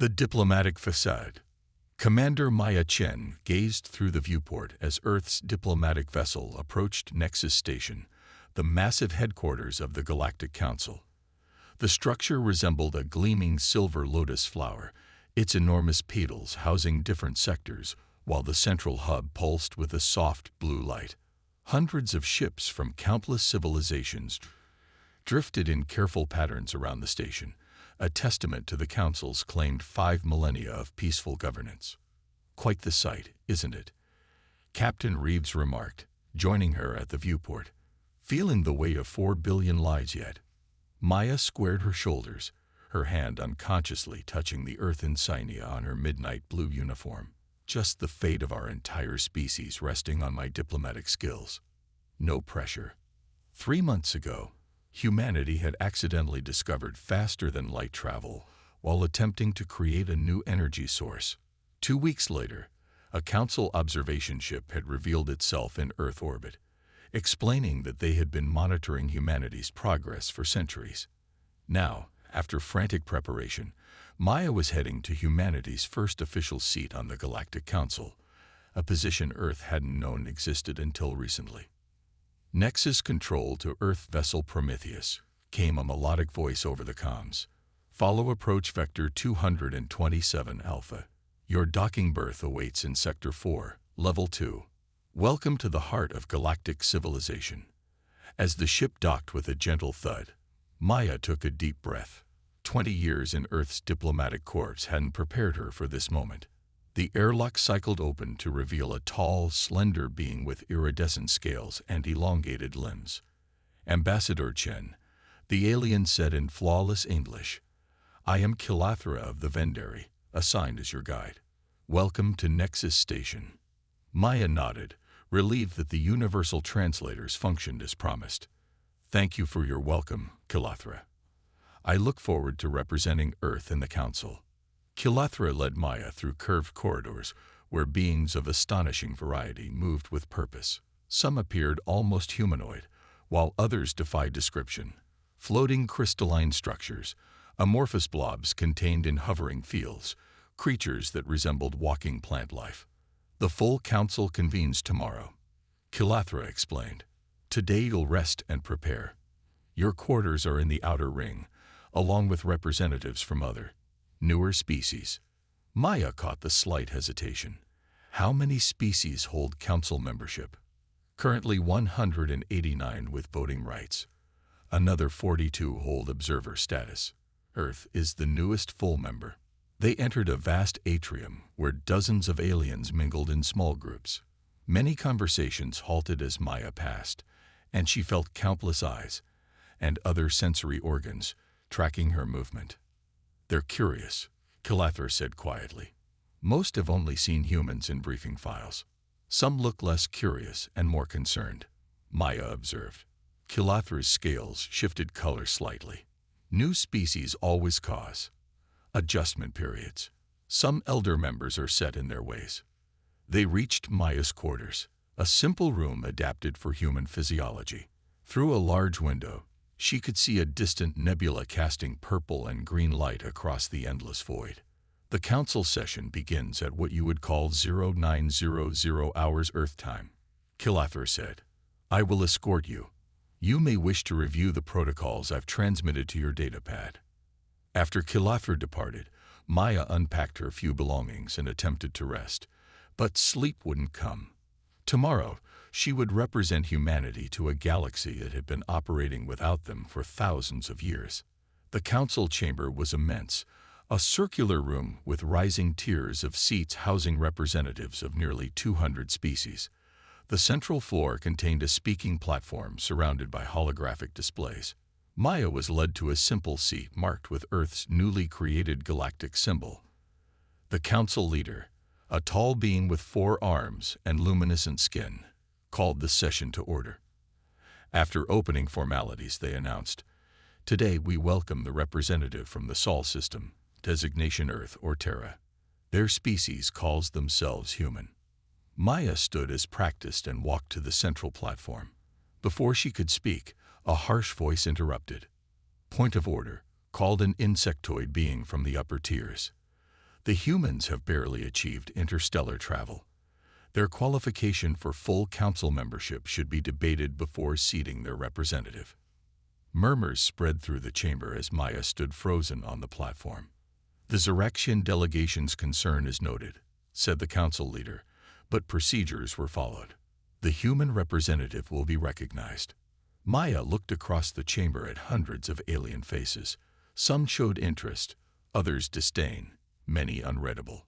The diplomatic facade. Commander Maya Chen gazed through the viewport as Earth's diplomatic vessel approached Nexus Station, the massive headquarters of the Galactic Council. The structure resembled a gleaming silver lotus flower, its enormous petals housing different sectors, while the central hub pulsed with a soft blue light. Hundreds of ships from countless civilizations drifted in careful patterns around the station, a testament to the Council's claimed 5 millennia of peaceful governance. Quite the sight, isn't it? Captain Reeves remarked, joining her at the viewport. Feeling the weight of 4 billion lives yet? Maya squared her shoulders, her hand unconsciously touching the Earth insignia on her midnight blue uniform. Just the fate of our entire species resting on my diplomatic skills. No pressure. 3 months ago, humanity had accidentally discovered faster-than-light travel while attempting to create a new energy source. 2 weeks later, a Council observation ship had revealed itself in Earth orbit, explaining that they had been monitoring humanity's progress for centuries. Now, after frantic preparation, Maya was heading to humanity's first official seat on the Galactic Council, a position Earth hadn't known existed until recently. Nexus control to Earth vessel Prometheus, came a melodic voice over the comms. Follow approach vector 227 Alpha. Your docking berth awaits in Sector 4, Level 2. Welcome to the heart of galactic civilization. As the ship docked with a gentle thud, Maya took a deep breath. 20 years in Earth's diplomatic corps hadn't prepared her for this moment. The airlock cycled open to reveal a tall, slender being with iridescent scales and elongated limbs. Ambassador Chen, the alien said in flawless English, I am Kilathra of the Vendari, assigned as your guide. Welcome to Nexus Station. Maya nodded, relieved that the universal translators functioned as promised. Thank you for your welcome, Kilathra. I look forward to representing Earth in the Council. Kilathra led Maya through curved corridors where beings of astonishing variety moved with purpose. Some appeared almost humanoid, while others defied description. Floating crystalline structures, amorphous blobs contained in hovering fields, creatures that resembled walking plant life. The full council convenes tomorrow, Kilathra explained. Today you'll rest and prepare. Your quarters are in the outer ring, along with representatives from other, newer species. Maya caught the slight hesitation. How many species hold council membership? Currently 189 with voting rights. Another 42 hold observer status. Earth is the newest full member. They entered a vast atrium where dozens of aliens mingled in small groups. Many conversations halted as Maya passed, and she felt countless eyes and other sensory organs tracking her movement. They're curious, Kilathra said quietly. Most have only seen humans in briefing files. Some look less curious and more concerned, Maya observed. Kilathra's scales shifted color slightly. New species always cause adjustment periods. Some elder members are set in their ways. They reached Maya's quarters, a simple room adapted for human physiology. Through a large window, she could see a distant nebula casting purple and green light across the endless void. The council session begins at what you would call 0900 hours Earth time, Kilathra said. I will escort you. You may wish to review the protocols I've transmitted to your datapad. After Kilathra departed, Maya unpacked her few belongings and attempted to rest, but sleep wouldn't come. Tomorrow, she would represent humanity to a galaxy that had been operating without them for thousands of years. The council chamber was immense, a circular room with rising tiers of seats housing representatives of nearly 200 species. The central floor contained a speaking platform surrounded by holographic displays. Maya was led to a simple seat marked with Earth's newly created galactic symbol. The council leader, a tall being with 4 arms and luminescent skin, called the session to order. After opening formalities, they announced, Today we welcome the representative from the Sol system, designation Earth or Terra. Their species calls themselves human. Maya stood as practiced and walked to the central platform. Before she could speak, a harsh voice interrupted. Point of order, called an insectoid being from the upper tiers. The humans have barely achieved interstellar travel. Their qualification for full council membership should be debated before seating their representative. Murmurs spread through the chamber as Maya stood frozen on the platform. The Xeraxian delegation's concern is noted, said the council leader, but procedures were followed. The human representative will be recognized. Maya looked across the chamber at hundreds of alien faces. Some showed interest, others disdain, many unreadable.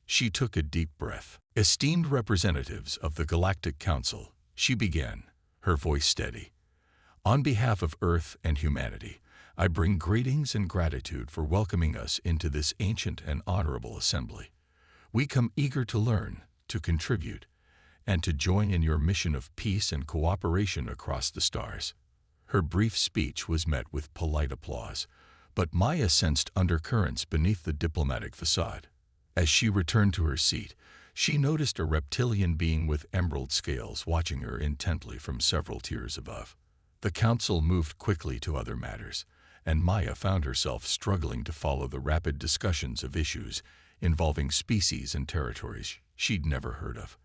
She took a deep breath. Esteemed representatives of the Galactic Council, she began, her voice steady. On behalf of Earth and humanity, I bring greetings and gratitude for welcoming us into this ancient and honorable assembly. We come eager to learn, to contribute, and to join in your mission of peace and cooperation across the stars. Her brief speech was met with polite applause, but Maya sensed undercurrents beneath the diplomatic facade. As she returned to her seat, she noticed a reptilian being with emerald scales watching her intently from several tiers above. The council moved quickly to other matters, and Maya found herself struggling to follow the rapid discussions of issues involving species and territories she'd never heard of.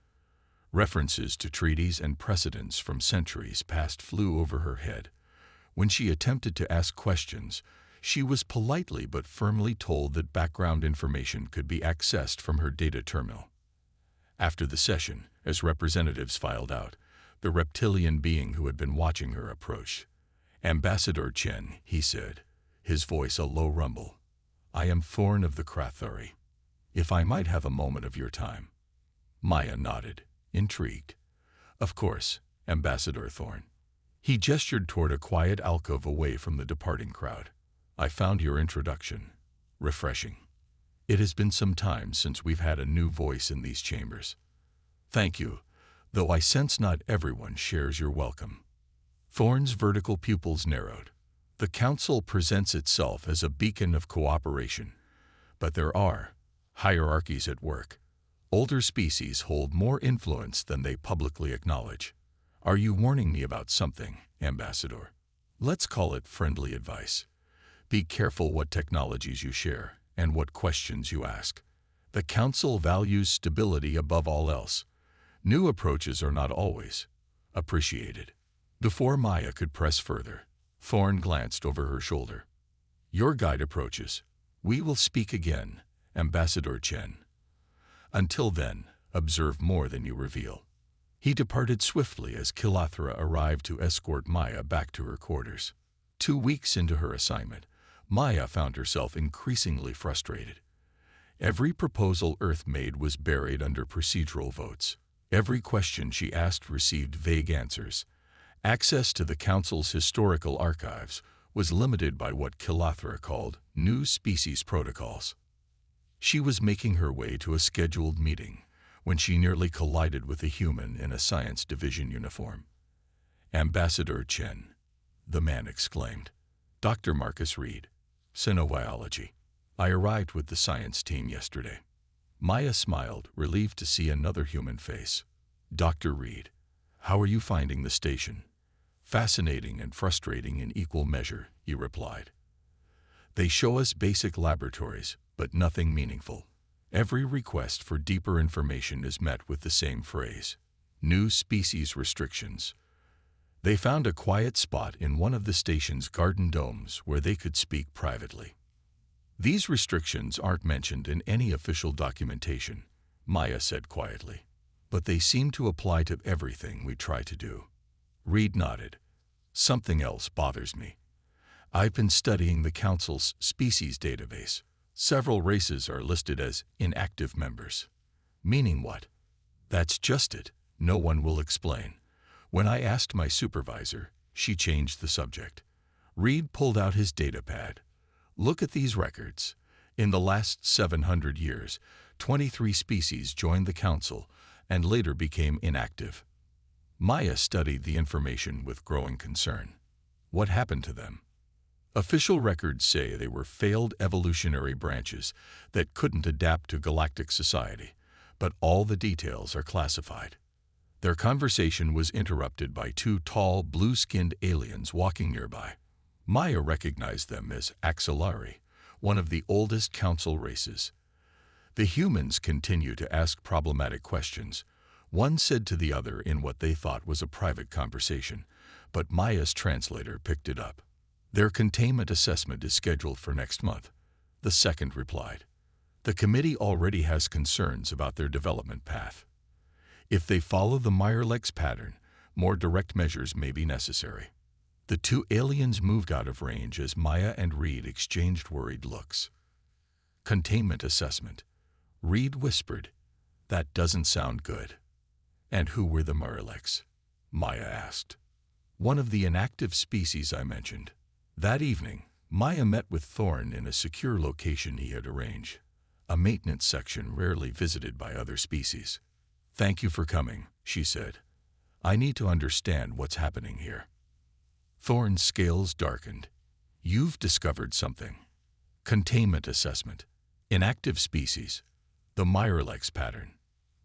References to treaties and precedents from centuries past flew over her head. When she attempted to ask questions, she was politely but firmly told that background information could be accessed from her data terminal. After the session, as representatives filed out, the reptilian being who had been watching her approached. "Ambassador Chen," he said, his voice a low rumble. "I am Thorn of the Krathari. If I might have a moment of your time." Maya nodded, intrigued. "Of course, Ambassador Thorn." He gestured toward a quiet alcove away from the departing crowd. "I found your introduction refreshing. It has been some time since we've had a new voice in these chambers." "Thank you, though I sense not everyone shares your welcome." Thorn's vertical pupils narrowed. "The Council presents itself as a beacon of cooperation, but there are hierarchies at work. Older species hold more influence than they publicly acknowledge. Are you warning me about something, Ambassador? Let's call it friendly advice. Be careful what technologies you share and what questions you ask. The Council values stability above all else. New approaches are not always appreciated." Before Maya could press further, Thorn glanced over her shoulder. "Your guide approaches. We will speak again, Ambassador Chen. Until then, observe more than you reveal." He departed swiftly as Kilathra arrived to escort Maya back to her quarters. 2 weeks into her assignment, Maya found herself increasingly frustrated. Every proposal Earth made was buried under procedural votes. Every question she asked received vague answers. Access to the Council's historical archives was limited by what Kilathra called new species protocols. She was making her way to a scheduled meeting when she nearly collided with a human in a science division uniform. "Ambassador Chen," the man exclaimed. "Dr. Marcus Reed, Xenobiology. I arrived with the science team yesterday." Maya smiled, relieved to see another human face. "Dr. Reed, how are you finding the station?" "Fascinating and frustrating in equal measure," he replied. "They show us basic laboratories, but nothing meaningful. Every request for deeper information is met with the same phrase: new species restrictions." They found a quiet spot in one of the station's garden domes where they could speak privately. "These restrictions aren't mentioned in any official documentation," Maya said quietly, "but they seem to apply to everything we try to do." Reed nodded. "Something else bothers me. I've been studying the Council's species database. Several races are listed as inactive members." "Meaning what?" "That's just it. No one will explain. When I asked my supervisor, she changed the subject." Reed pulled out his datapad. "Look at these records. In the last 700 years, 23 species joined the Council and later became inactive." Maya studied the information with growing concern. What happened to them? Official records say they were failed evolutionary branches that couldn't adapt to galactic society, but all the details are classified. Their conversation was interrupted by 2 tall, blue-skinned aliens walking nearby. Maya recognized them as Axillari, one of the oldest Council races. The humans continue to ask problematic questions. One said to the other in what they thought was a private conversation, but Maya's translator picked it up. Their containment assessment is scheduled for next month. The second replied. The committee already has concerns about their development path. If they follow the Meyerlex pattern, more direct measures may be necessary. The two aliens moved out of range as Maya and Reed exchanged worried looks. Containment assessment. Reed whispered, "That doesn't sound good." "And who were the Meyerlex?" Maya asked. "One of the inactive species I mentioned." That evening, Maya met with Thorn in a secure location he had arranged, a maintenance section rarely visited by other species. "Thank you for coming," she said. "I need to understand what's happening here." Thorn's scales darkened. "You've discovered something." Containment assessment. Inactive species. The Meyerlex pattern.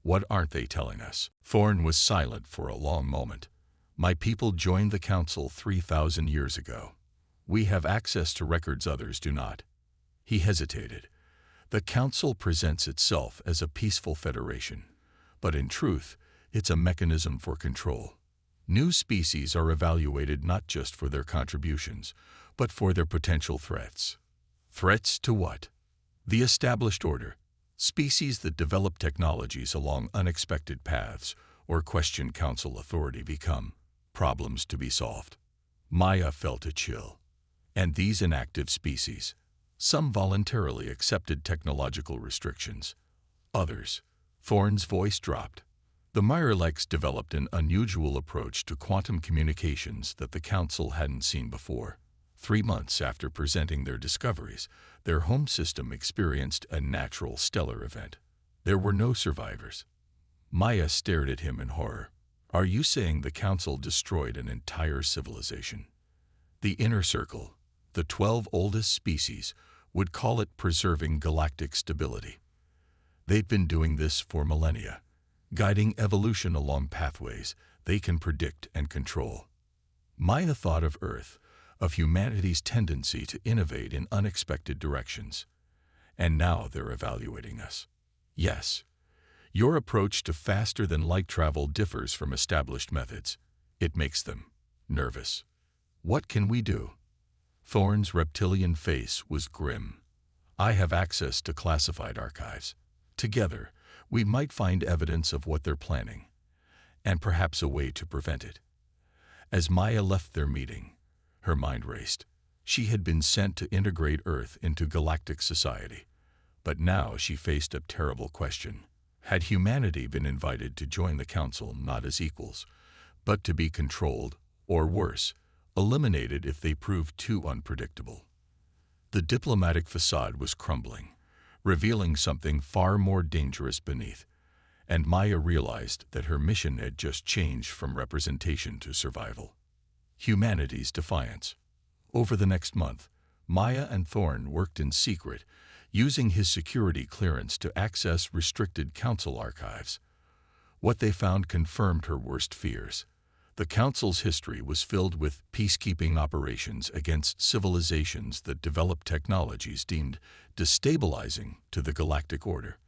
What aren't they telling us? Thorn was silent for a long moment. "My people joined the Council 3,000 years ago. We have access to records others do not." He hesitated. "The Council presents itself as a peaceful federation, but in truth, it's a mechanism for control. New species are evaluated not just for their contributions, but for their potential threats." Threats to what? The established order. Species that develop technologies along unexpected paths or question Council authority become problems to be solved. Maya felt a chill. And these inactive species, some voluntarily accepted technological restrictions. Others. Thorn's voice dropped. The Meyerlex developed an unusual approach to quantum communications that the Council hadn't seen before. 3 months after presenting their discoveries, their home system experienced a natural stellar event. There were no survivors. Maya stared at him in horror. "Are you saying the Council destroyed an entire civilization?" The Inner Circle, the 12 oldest species, would call it preserving galactic stability. They've been doing this for millennia, guiding evolution along pathways they can predict and control. Maya thought of Earth, of humanity's tendency to innovate in unexpected directions. And now they're evaluating us. Yes, your approach to faster-than-light travel differs from established methods. It makes them nervous. What can we do? Thorn's reptilian face was grim. "I have access to classified archives. Together, we might find evidence of what they're planning, and perhaps a way to prevent it." As Maya left their meeting, her mind raced. She had been sent to integrate Earth into galactic society, but now she faced a terrible question. Had humanity been invited to join the Council not as equals, but to be controlled, or worse, eliminated if they proved too unpredictable? The diplomatic facade was crumbling, revealing something far more dangerous beneath, and Maya realized that her mission had just changed from representation to survival. Humanity's defiance. Over the next month, Maya and Thorn worked in secret, using his security clearance to access restricted Council archives. What they found confirmed her worst fears. The Council's history was filled with peacekeeping operations against civilizations that developed technologies deemed destabilizing to the galactic order.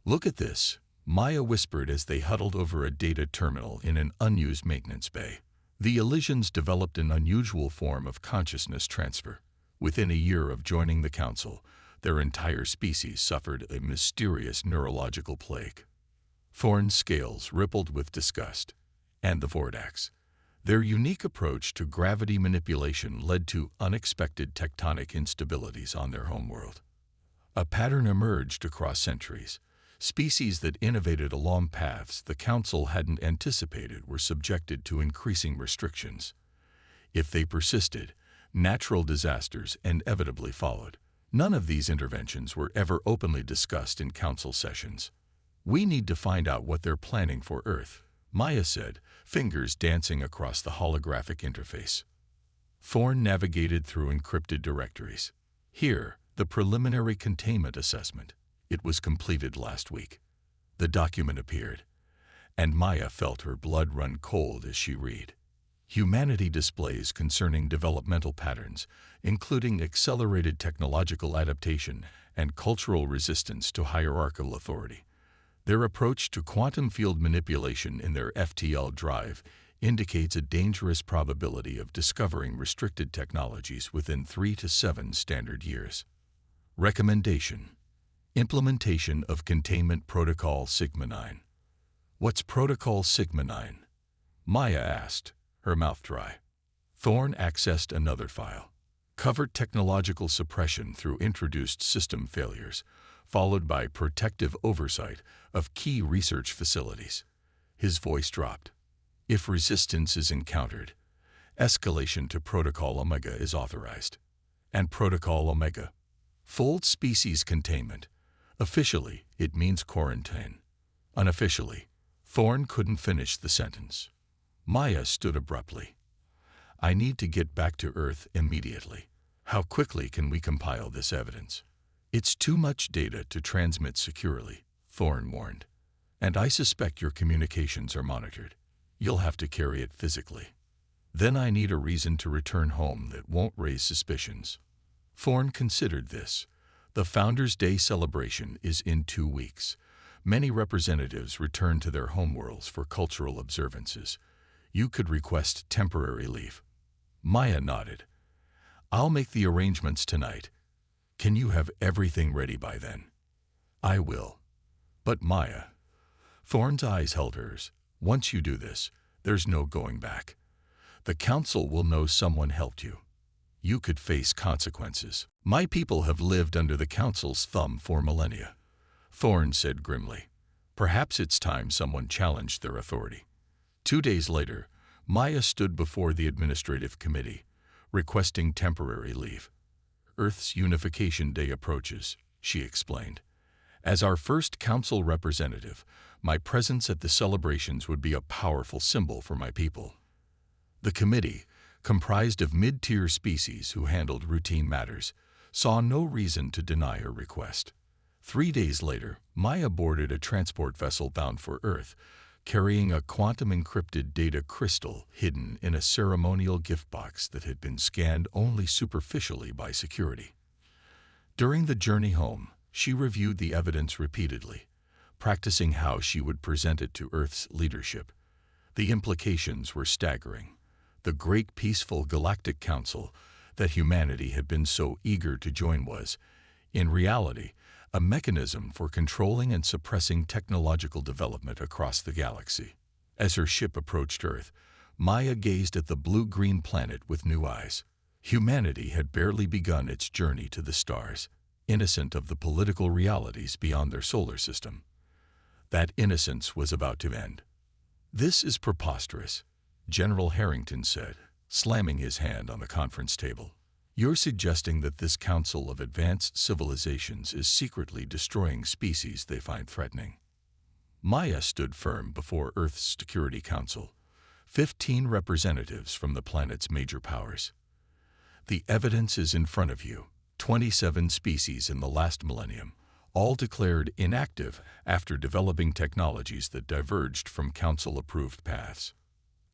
"Look at this," Maya whispered as they huddled over a data terminal in an unused maintenance bay. The Elysians developed an unusual form of consciousness transfer. Within a year of joining the Council, their entire species suffered a mysterious neurological plague. Thorn's scales rippled with disgust. And the Vordax. Their unique approach to gravity manipulation led to unexpected tectonic instabilities on their homeworld. A pattern emerged across centuries. Species that innovated along paths the Council hadn't anticipated were subjected to increasing restrictions. If they persisted, natural disasters inevitably followed. None of these interventions were ever openly discussed in Council sessions. "We need to find out what they're planning for Earth," Maya said, fingers dancing across the holographic interface. Thorn navigated through encrypted directories. Here, the preliminary containment assessment. It was completed last week. The document appeared, and Maya felt her blood run cold as she read. Humanity displays concerning developmental patterns, including accelerated technological adaptation and cultural resistance to hierarchical authority. Their approach to quantum field manipulation in their FTL drive indicates a dangerous probability of discovering restricted technologies within 3 to 7 standard years. Recommendation: implementation of Containment Protocol Sigma-9. What's Protocol Sigma-9? Maya asked, her mouth dry. Thorne accessed another file. Covert technological suppression through introduced system failures, followed by protective oversight of key research facilities. His voice dropped. If resistance is encountered, escalation to Protocol Omega is authorized. And Protocol Omega? Full species containment. Officially, it means quarantine. Unofficially, Thorne couldn't finish the sentence. Maya stood abruptly. I need to get back to Earth immediately. How quickly can we compile this evidence? It's too much data to transmit securely, Thorne warned. And I suspect your communications are monitored. You'll have to carry it physically. Then I need a reason to return home that won't raise suspicions. Thorne considered this. The Founders' Day celebration is in 2 weeks. Many representatives return to their homeworlds for cultural observances. You could request temporary leave. Maya nodded. I'll make the arrangements tonight. Can you have everything ready by then? I will. But Maya. Thorne's eyes held hers. Once you do this, there's no going back. The Council will know someone helped you. You could face consequences. My people have lived under the Council's thumb for millennia, Thorne said grimly. Perhaps it's time someone challenged their authority. 2 days later, Maya stood before the Administrative Committee, requesting temporary leave. Earth's Unification Day approaches, she explained. As our first Council representative, my presence at the celebrations would be a powerful symbol for my people. The committee, comprised of mid-tier species who handled routine matters, saw no reason to deny her request. 3 days later, Maya boarded a transport vessel bound for Earth, carrying a quantum-encrypted data crystal hidden in a ceremonial gift box that had been scanned only superficially by security. During the journey home, she reviewed the evidence repeatedly, practicing how she would present it to Earth's leadership. The implications were staggering. The great peaceful Galactic Council that humanity had been so eager to join was, in reality, a mechanism for controlling and suppressing technological development across the galaxy. As her ship approached Earth, Maya gazed at the blue-green planet with new eyes. Humanity had barely begun its journey to the stars, innocent of the political realities beyond their solar system. That innocence was about to end. This is preposterous, General Harrington said, slamming his hand on the conference table. You're suggesting that this Council of Advanced Civilizations is secretly destroying species they find threatening. Maya stood firm before Earth's Security Council, 15 representatives from the planet's major powers. The evidence is in front of you. 27 species in the last millennium, all declared inactive after developing technologies that diverged from Council-approved paths.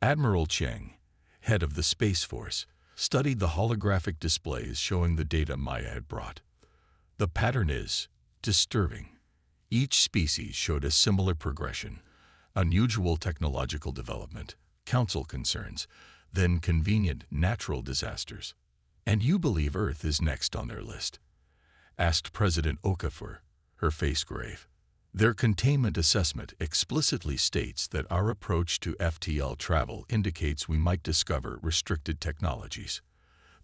Admiral Cheng, head of the Space Force, studied the holographic displays showing the data Maya had brought. The pattern is disturbing. Each species showed a similar progression: unusual technological development, Council concerns, then convenient natural disasters. And you believe Earth is next on their list? Asked President Okafor, her face grave. Their containment assessment explicitly states that our approach to FTL travel indicates we might discover restricted technologies.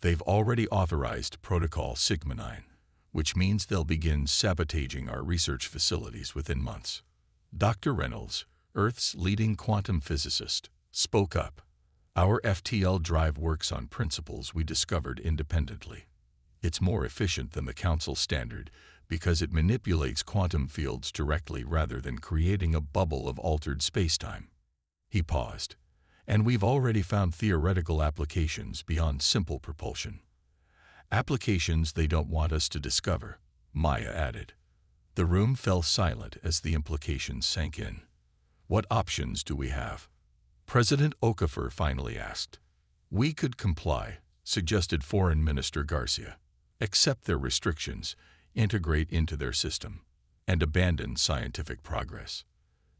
They've already authorized Protocol Sigma-9, which means they'll begin sabotaging our research facilities within months. Dr. Reynolds, Earth's leading quantum physicist, spoke up. Our FTL drive works on principles we discovered independently. It's more efficient than the Council standard because it manipulates quantum fields directly rather than creating a bubble of altered spacetime. He paused. And we've already found theoretical applications beyond simple propulsion. Applications they don't want us to discover, Maya added. The room fell silent as the implications sank in. What options do we have? President Okafor finally asked. We could comply, suggested Foreign Minister Garcia. Accept their restrictions, integrate into their system, and abandon scientific progress.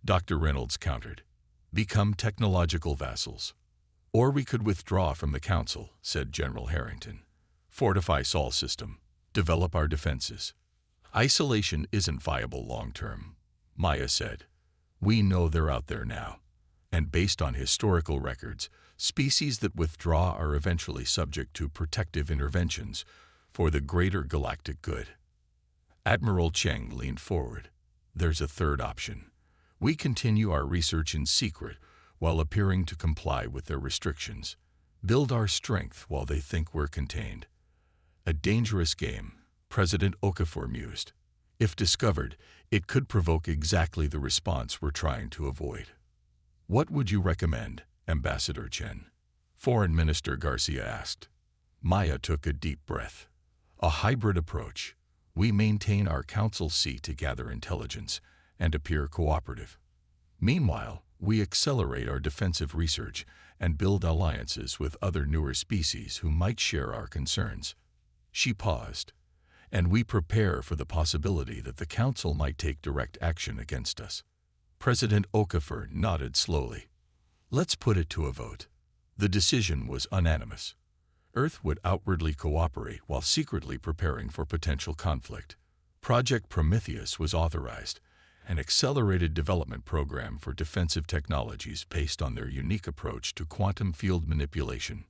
Dr. Reynolds countered, "Become technological vassals. Or we could withdraw from the Council," said General Harrington. "Fortify Sol's system. Develop our defenses." "Isolation isn't viable long-term," Maya said. "We know they're out there now. And based on historical records, species that withdraw are eventually subject to protective interventions for the greater galactic good." Admiral Cheng leaned forward. "There's a third option. We continue our research in secret while appearing to comply with their restrictions. Build our strength while they think we're contained." "A dangerous game," President Okafor mused. "If discovered, it could provoke exactly the response we're trying to avoid." "What would you recommend, Ambassador Chen?" Foreign Minister Garcia asked. Maya took a deep breath. "A hybrid approach. We maintain our council seat to gather intelligence and appear cooperative. Meanwhile, we accelerate our defensive research and build alliances with other newer species who might share our concerns." She paused. "And we prepare for the possibility that the Council might take direct action against us." President Okafor nodded slowly. "Let's put it to a vote." The decision was unanimous. Earth would outwardly cooperate while secretly preparing for potential conflict. Project Prometheus was authorized, an accelerated development program for defensive technologies based on their unique approach to quantum field manipulation.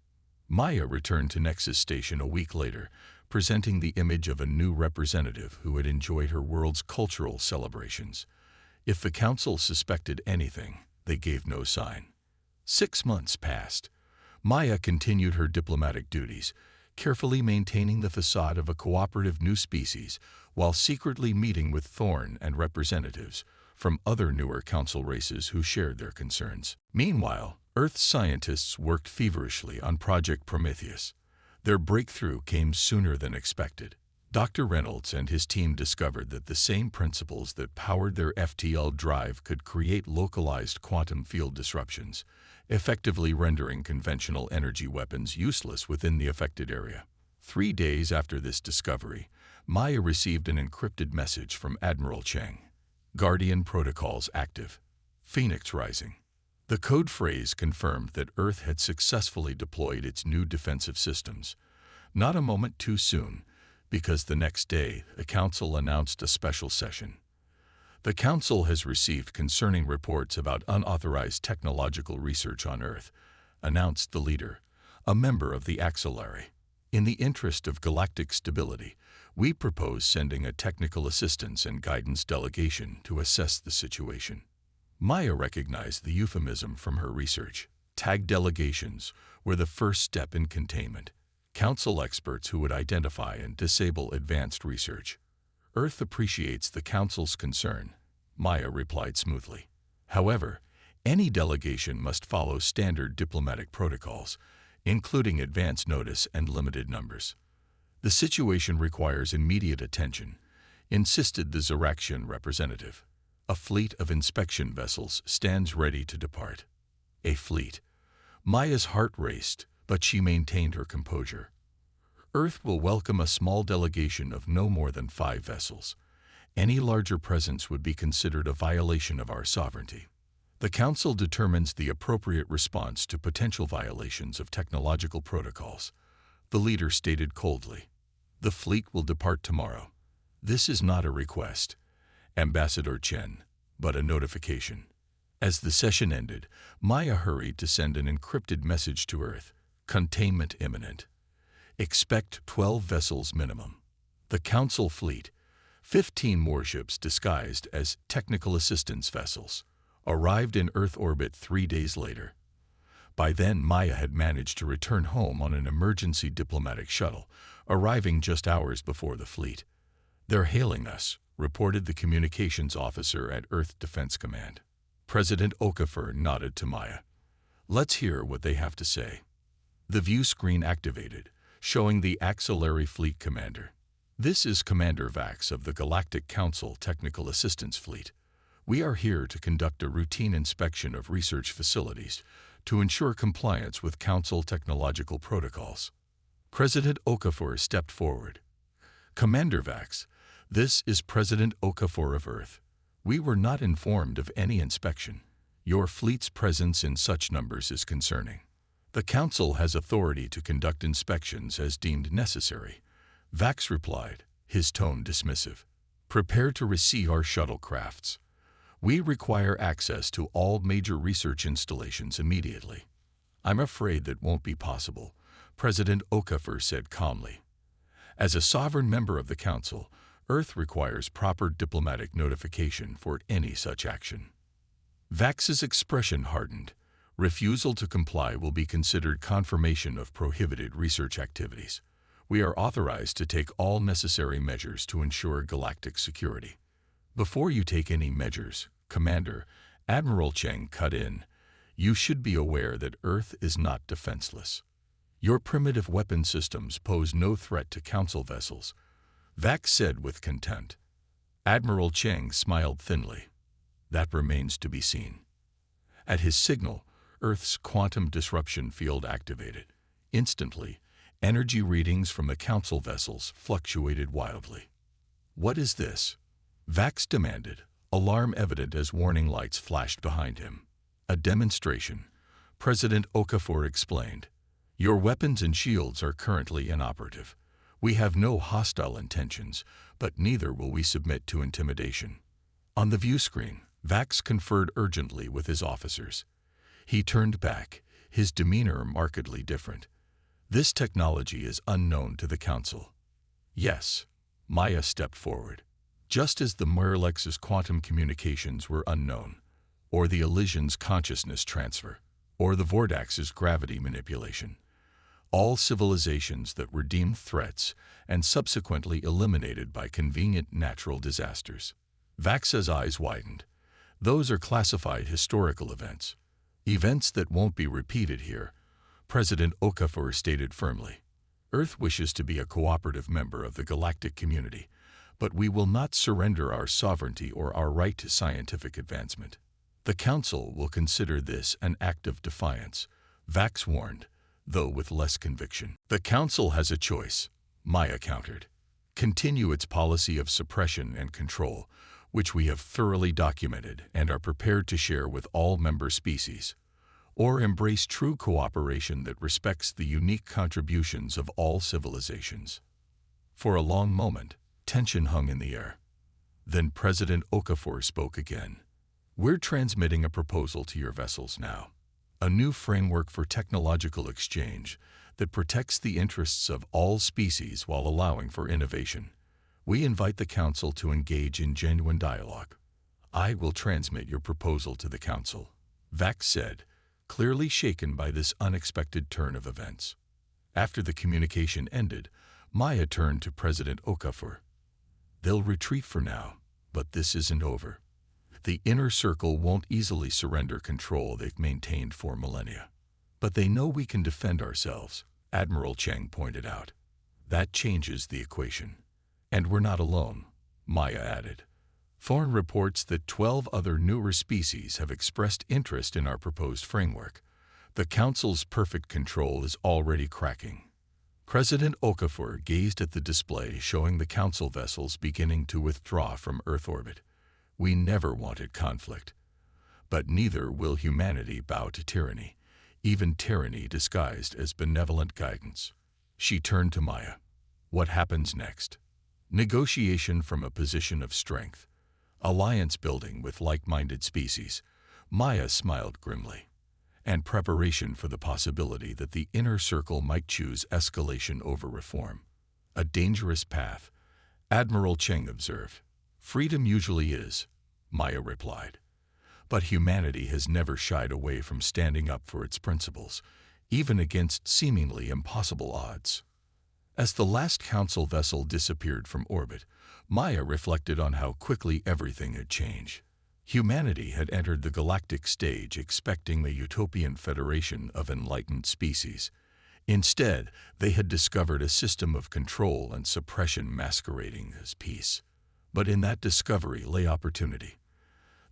Maya returned to Nexus Station a week later, presenting the image of a new representative who had enjoyed her world's cultural celebrations. If the Council suspected anything, they gave no sign. 6 months passed. Maya continued her diplomatic duties, carefully maintaining the facade of a cooperative new species while secretly meeting with Thorn and representatives from other newer Council races who shared their concerns. Meanwhile, Earth's scientists worked feverishly on Project Prometheus. Their breakthrough came sooner than expected. Dr. Reynolds and his team discovered that the same principles that powered their FTL drive could create localized quantum field disruptions, effectively rendering conventional energy weapons useless within the affected area. 3 days after this discovery, Maya received an encrypted message from Admiral Cheng. "Guardian protocols active. Phoenix rising." The code phrase confirmed that Earth had successfully deployed its new defensive systems. Not a moment too soon, because the next day, the Council announced a special session. "The Council has received concerning reports about unauthorized technological research on Earth," announced the leader, a member of the Axillary. "In the interest of galactic stability, we propose sending a technical assistance and guidance delegation to assess the situation." Maya recognized the euphemism from her research. Tag delegations were the first step in containment. Council experts who would identify and disable advanced research. "Earth appreciates the Council's concern," Maya replied smoothly. "However, any delegation must follow standard diplomatic protocols, including advance notice and limited numbers. The situation requires immediate attention," insisted the Zeraxian representative. "A fleet of inspection vessels stands ready to depart." A fleet. Maya's heart raced, but she maintained her composure. "Earth will welcome a small delegation of no more than 5 vessels. Any larger presence would be considered a violation of our sovereignty. The Council determines the appropriate response to potential violations of technological protocols," the leader stated coldly. "The fleet will depart tomorrow. This is not a request, Ambassador Chen, but a notification." As the session ended, Maya hurried to send an encrypted message to Earth. "Containment imminent. Expect 12 vessels minimum." The Council fleet, 15 warships disguised as technical assistance vessels, arrived in Earth orbit 3 days later. By then, Maya had managed to return home on an emergency diplomatic shuttle, arriving just hours before the fleet. "They're hailing us," reported the communications officer at Earth Defense Command. President Okafor nodded to Maya. "Let's hear what they have to say." The view screen activated, showing the Axillary Fleet Commander. "This is Commander Vax of the Galactic Council Technical Assistance Fleet. We are here to conduct a routine inspection of research facilities to ensure compliance with Council technological protocols." President Okafor stepped forward. "Commander Vax, This is President Okafor of Earth. We were not informed of any inspection. Your fleet's presence in such numbers is concerning. The Council has authority to conduct inspections as deemed necessary. Vax replied, his tone dismissive. Prepare to receive our shuttlecrafts. We require access to all major research installations immediately. I'm afraid that won't be possible, President Okafor said calmly. As a sovereign member of the Council, Earth requires proper diplomatic notification for any such action. Vax's expression hardened. Refusal to comply will be considered confirmation of prohibited research activities. We are authorized to take all necessary measures to ensure galactic security. Before you take any measures, Commander, Admiral Cheng cut in. You should be aware that Earth is not defenseless. Your primitive weapon systems pose no threat to Council vessels, Vax said with contempt. Admiral Cheng smiled thinly. That remains to be seen. At his signal, Earth's quantum disruption field activated. Instantly, energy readings from the Council vessels fluctuated wildly. What is this? Vax demanded, alarm evident as warning lights flashed behind him. A demonstration, President Okafor explained. Your weapons and shields are currently inoperative. We have no hostile intentions, but neither will we submit to intimidation. On the view screen, Vax conferred urgently with his officers. He turned back, his demeanor markedly different. This technology is unknown to the Council. Yes, Maya stepped forward. Just as the Miralex's quantum communications were unknown, or the Elysian's consciousness transfer, or the Vordax's gravity manipulation. All civilizations that were deemed threats and subsequently eliminated by convenient natural disasters. Vax's eyes widened. Those are classified historical events. Events that won't be repeated here, President Okafor stated firmly. Earth wishes to be a cooperative member of the galactic community, but we will not surrender our sovereignty or our right to scientific advancement. The Council will consider this an act of defiance, Vax warned, though with less conviction. The Council has a choice, Maya countered. Continue its policy of suppression and control, which we have thoroughly documented and are prepared to share with all member species, or embrace true cooperation that respects the unique contributions of all civilizations. For a long moment, tension hung in the air. Then President Okafor spoke again. We're transmitting a proposal to your vessels now. A new framework for technological exchange that protects the interests of all species while allowing for innovation. We invite the Council to engage in genuine dialogue. I will transmit your proposal to the Council, Vax said, clearly shaken by this unexpected turn of events. After the communication ended, Maya turned to President Okafor. They'll retreat for now, but this isn't over. The inner circle won't easily surrender control they've maintained for millennia. But they know we can defend ourselves, Admiral Cheng pointed out. That changes the equation. And we're not alone, Maya added. Foreign reports that 12 other newer species have expressed interest in our proposed framework. The Council's perfect control is already cracking. President Okafor gazed at the display showing the Council vessels beginning to withdraw from Earth orbit. We never wanted conflict. But neither will humanity bow to tyranny, even tyranny disguised as benevolent guidance. She turned to Maya. What happens next? Negotiation from a position of strength. Alliance building with like-minded species. Maya smiled grimly. And preparation for the possibility that the inner circle might choose escalation over reform. A dangerous path, Admiral Cheng observed. Freedom usually is, Maya replied. But humanity has never shied away from standing up for its principles, even against seemingly impossible odds. As the last Council vessel disappeared from orbit, Maya reflected on how quickly everything had changed. Humanity had entered the galactic stage expecting the utopian federation of enlightened species. Instead, they had discovered a system of control and suppression masquerading as peace. But in that discovery lay opportunity.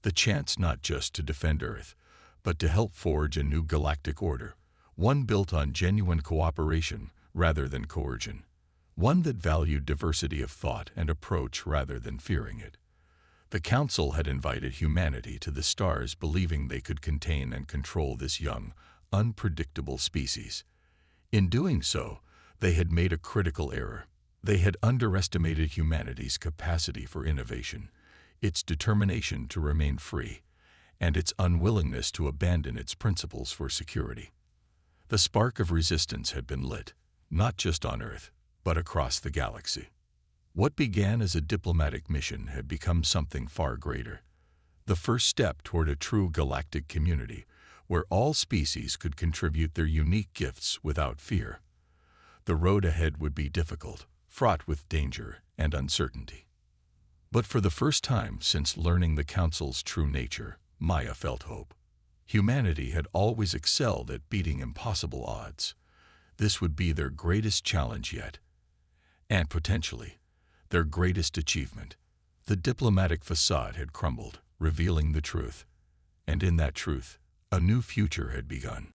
The chance not just to defend Earth, but to help forge a new galactic order, one built on genuine cooperation rather than coercion. one that valued diversity of thought and approach rather than fearing it. The Council had invited humanity to the stars believing they could contain and control this young, unpredictable species. In doing so, they had made a critical error. They had underestimated humanity's capacity for innovation, its determination to remain free, and its unwillingness to abandon its principles for security. The spark of resistance had been lit, not just on Earth, but across the galaxy. What began as a diplomatic mission had become something far greater, the first step toward a true galactic community where all species could contribute their unique gifts without fear. The road ahead would be difficult, fraught with danger and uncertainty. But for the first time since learning the Council's true nature, Maya felt hope. Humanity had always excelled at beating impossible odds. This would be their greatest challenge yet, and potentially their greatest achievement. The diplomatic facade had crumbled, revealing the truth, and in that truth, a new future had begun.